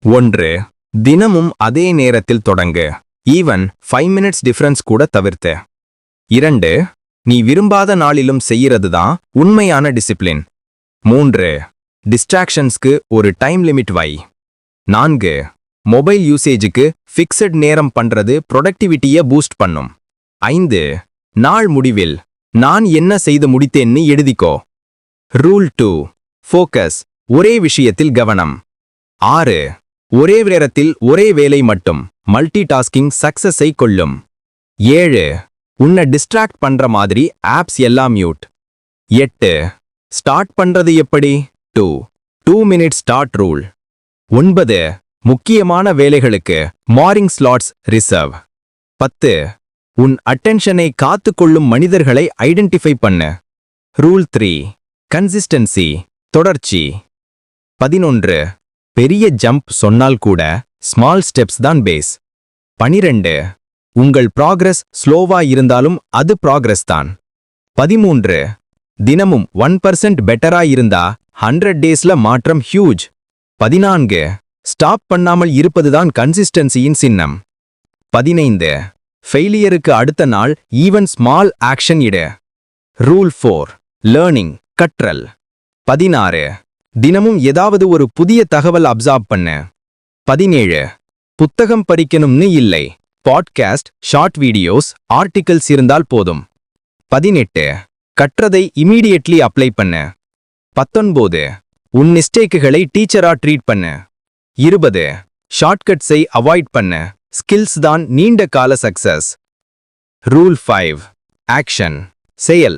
ஒன்று, தினமும் அதே நேரத்தில் தொடங்கு. ஈவன் 5 மினிட்ஸ் டிஃபரன்ஸ் கூட தவிர்த்து. 2, நீ விரும்பாத நாளிலும் செய்யறதுதான் உண்மையான டிசிப்ளின். 3, டிஸ்ட்ராக்ஷன்ஸ்க்கு ஒரு டைம் லிமிட் வை. 4, மொபைல் யூசேஜுக்கு ஃபிக்ஸட் நேரம் பண்றது ப்ரொடக்டிவிட்டியை பூஸ்ட் பண்ணும். 5, நாள் முடிவில் நான் என்ன செய்து முடித்தேன்னு எழுதிக்கோ. ரூல் 2, ஃபோக்கஸ், ஒரே விஷயத்தில் கவனம். 6, ஒரே நேரத்தில் ஒரே வேலை மட்டும், மல்டி டாஸ்கிங் சக்சஸை கொள்ளும். 7, உன்னை டிஸ்ட்ராக்ட் பண்ற மாதிரி ஆப்ஸ் எல்லாம் மியூட். 8, ஸ்டார்ட் பண்றது எப்படி? 2 மினிட்ஸ் ஸ்டார்ட் ரூல். 9, முக்கியமான வேலைகளுக்கு மார்னிங் ஸ்லாட்ஸ் ரிசர்வ். 10, உன் அட்டென்ஷனை காத்துக்கொள்ளும் மனிதர்களை ஐடென்டிஃபை பண்ணு. ரூல் 3, கன்சிஸ்டன்சி, தொடர்ச்சி. 11, பெரிய ஜம்ப் சொன்னால் கூட ஸ்மால் ஸ்டெப்ஸ் தான் பேஸ். 12, உங்கள் ப்ராக்ரஸ் ஸ்லோவா இருந்தாலும் அது ப்ராக்ரஸ் தான். 13, தினமும் 1% பெட்டரா இருந்தா 100 டேஸ்ல மாற்றம் ஹியூஜ். 14, ஸ்டாப் பண்ணாமல் இருப்பதுதான் கன்சிஸ்டன்சியின் சின்னம். 15, ஃபெயிலியருக்கு அடுத்த நாள் ஈவன் ஸ்மால் ஆக்ஷன் இடு. ரூல் 4, லேர்னிங், கற்றல். 16, தினமும் ஏதாவது ஒரு புதிய தகவல் அப்சார்ப் பண்ணு. 17, புத்தகம் படிக்கணும்னு இல்லை, பாட்காஸ்ட், ஷார்ட் வீடியோஸ், ஆர்டிகிள்ஸ் இருந்தால் போதும். 18, கற்றதை இமீடியட்லி அப்ளை பண்ணு. 19, உன் மிஸ்டேக்குகளை டீச்சரா ட்ரீட் பண்ணு. 20, ஷார்ட்கட்ஸை அவாய்ட் பண்ணு, ஸ்கில்ஸ் தான் நீண்ட கால சக்சஸ். ரூல் 5, ஆக்ஷன், செயல்.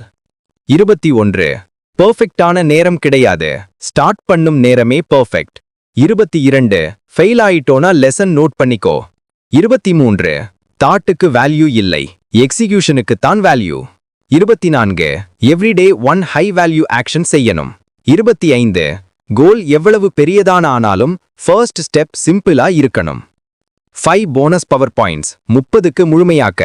21, பெர்ஃபெக்டான நேரம் கிடையாது, ஸ்டார்ட் பண்ணும் நேரமே பெர்ஃபெக்ட். 22, ஃபெயில் ஆயிட்டோனா லெசன் நோட் பண்ணிக்கோ. 23, தாட்டுக்கு வேல்யூ இல்லை, எக்ஸிகியூஷனுக்கு தான் value. 24, everyday 1 high value action செய்யணும். 25, கோல் எவ்வளவு பெரியதான ஆனாலும் ஃபர்ஸ்ட் ஸ்டெப் சிம்பிளா இருக்கணும். 5 போனஸ் பவர் பாயிண்ட்ஸ் 30க்கு முழுமையாக்க.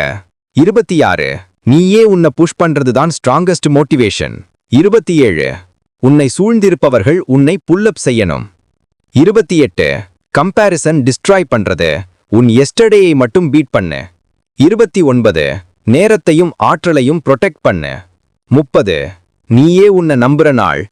26, நீயே உன்னை புஷ் பண்றதுதான் ஸ்ட்ராங்கஸ்ட் மோட்டிவேஷன். 27, உன்னை சூழ்ந்திருப்பவர்கள் உன்னை புல்லப் செய்யணும். 28, கம்பேரிசன் டிஸ்ட்ராய் பண்றது, உன் எஸ்டர்டேயை மட்டும் பீட் பண்ணு. 29, நேரத்தையும் ஆற்றலையும் ப்ரொடெக்ட் பண்ணு. 30, நீயே உன்னை நம்புற நாள்